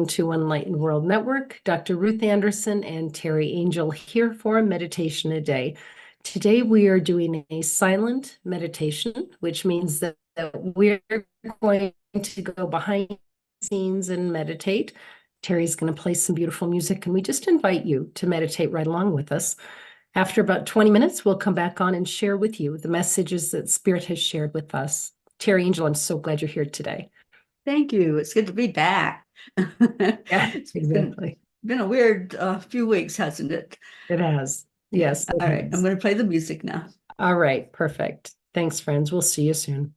welcome to Enlightened World Network. Dr. Ruth Anderson and Teri Angel here for a meditation a day. Today we are doing a silent meditation, which means that we're going to go behind the scenes and meditate. Teri's going to play some beautiful music, and we just invite you to meditate right along with us. After about 20 minutes, we'll come back on and share with you the messages that Spirit has shared with us. Teri Angel, I'm so glad you're here today. Thank you. It's good to be back. Yeah, exactly. Been a weird few weeks, hasn't it? It has. Yes. All right. I'm going to play the music now. All right. Perfect. Thanks, friends. We'll see you soon.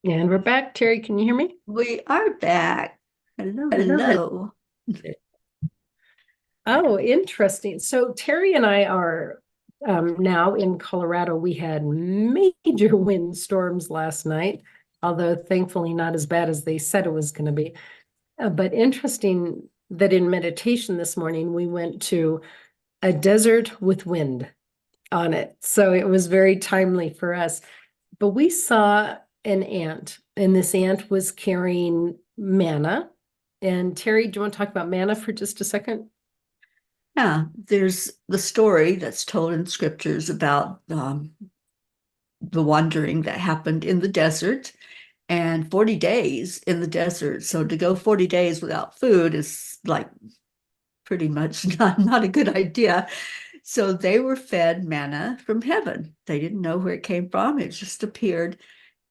And we're back. Teri, can you hear me? We are back. Hello, Hello, hello. hello. Oh, interesting. So Teri and I are now in Colorado. We had major windstorms last night, although thankfully not as bad as they said it was going to be. But interesting that in meditation this morning, we went to a desert with wind on it. So it was very timely for us. But we saw an ant, and this ant was carrying manna. And Teri, do you want to talk about manna for just a second? Yeah, there's the story that's told in scriptures about the wandering that happened in the desert and 40 days in the desert. So to go 40 days without food is like pretty much not a good idea. So they were fed manna from heaven. They didn't know where it came from. It just appeared.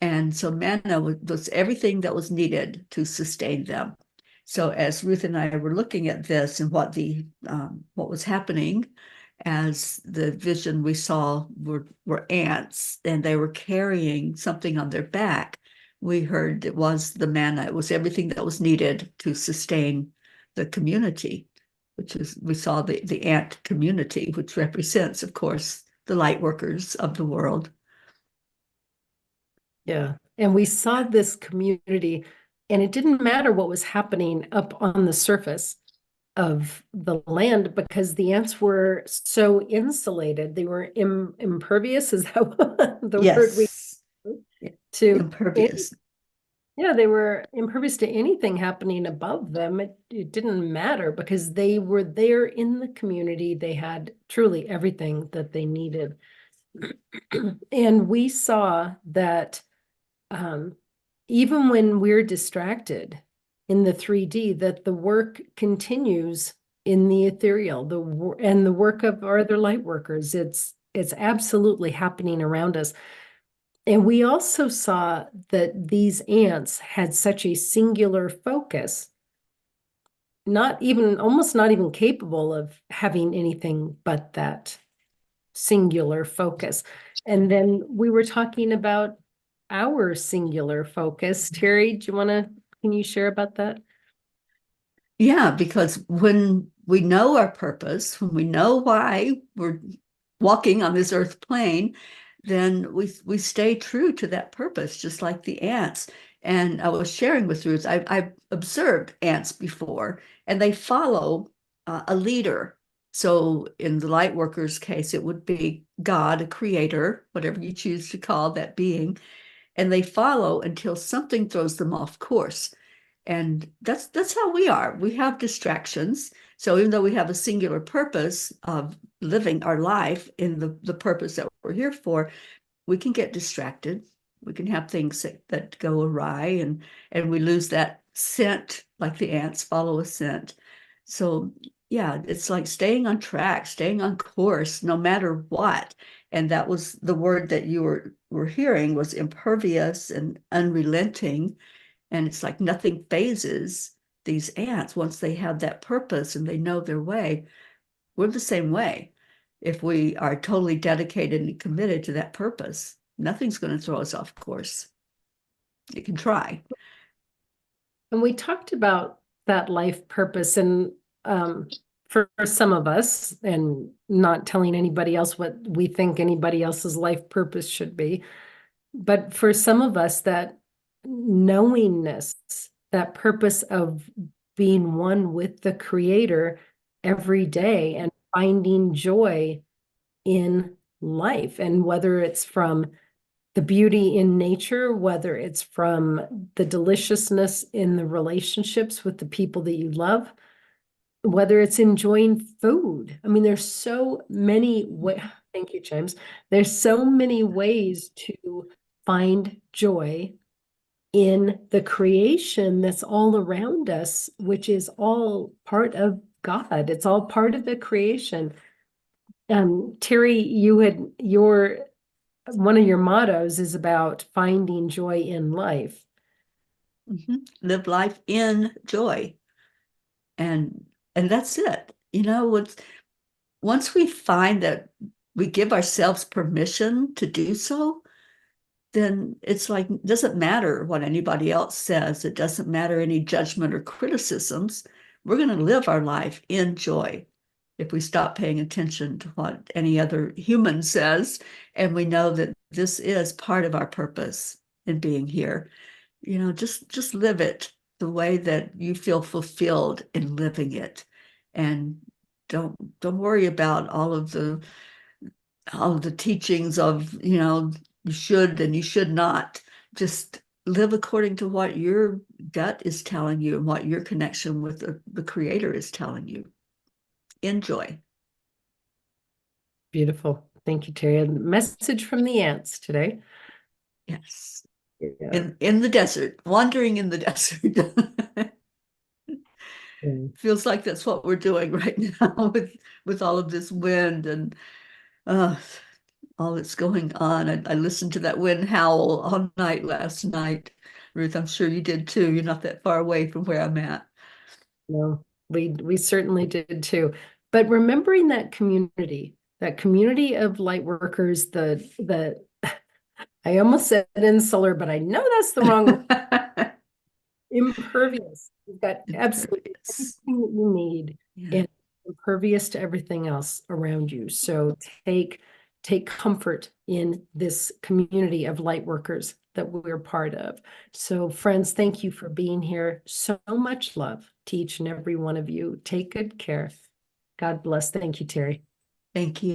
And so manna was everything that was needed to sustain them. So as Ruth and I were looking at this and what was happening, as the vision we saw were ants and they were carrying something on their back, we heard it was the manna. It was everything that was needed to sustain the community, which is we saw the ant community, which represents, of course, the light workers of the world. Yeah. And we saw this community, and it didn't matter what was happening up on the surface of the land because the ants were so insulated. They were impervious, is that the word we Yes, to any, impervious. yeah, they were impervious to anything happening above them. It didn't matter because they were there in the community. They had truly everything that they needed. And we saw that um, even when we're distracted in the 3D, that the work continues in the ethereal, and the work of our other light workers. It's absolutely happening around us. And we also saw that these ants had such a singular focus, almost not even capable of having anything but that singular focus. And then we were talking about our singular focus. Teri, can you share about that? Yeah, because when we know our purpose, when we know why we're walking on this earth plane, then we stay true to that purpose, just like the ants. And I was sharing with Ruth, I've observed ants before, and they follow a leader. So in the light workers case, it would be God, a creator, whatever you choose to call that being, and they follow until something throws them off course. And that's how we are. We have distractions. So even though we have a singular purpose of living our life in the purpose that we're here for, we can get distracted. We can have things that go awry, and we lose that scent, like the ants follow a scent. So yeah, it's like staying on track, staying on course, no matter what. And that was the word that you were hearing was impervious and unrelenting. And it's like nothing phases these ants once they have that purpose and they know their way. We're the same way. If we are totally dedicated and committed to that purpose, nothing's going to throw us off course. You can try. And we talked about that life purpose, and for some of us, and not telling anybody else what we think anybody else's life purpose should be, but for some of us, that knowingness, that purpose of being one with the Creator every day and finding joy in life, and whether it's from the beauty in nature, whether it's from the deliciousness in the relationships with the people that you love, whether it's enjoying food. I mean, there's so many ways. Thank you, James. There's so many ways to find joy in the creation that's all around us, which is all part of God. It's all part of the creation. Teri, one of your mottos is about finding joy in life. Live life in joy. And that's it. Once we find that we give ourselves permission to do so, then it's like, it doesn't matter what anybody else says. It doesn't matter any judgment or criticisms. We're going to live our life in joy if we stop paying attention to what any other human says, and we know that this is part of our purpose in being here. Just live it the way that you feel fulfilled in living it, and don't worry about all of the teachings of, you should and you should not. Just live according to what your gut is telling you and what your connection with the creator is telling you. Enjoy. Beautiful. Thank you, Teri. A message from the ants today. Yes. Yeah. In the desert, wandering in the desert. Feels like that's what we're doing right now with all of this wind and uh, all that's going on. I listened to that wind howl all night last night. Ruth, I'm sure you did too. You're not that far away from where I'm at. No, we certainly did too. But remembering that community of light workers, the I almost said insular, but I know that's the wrong impervious. You've got absolutely everything that you need, Yeah. and impervious to everything else around you. So take comfort in this community of light workers that we're part of. So friends, thank you for being here. So much love to each and every one of you. Take good care. God bless. Thank you, Teri. Thank you.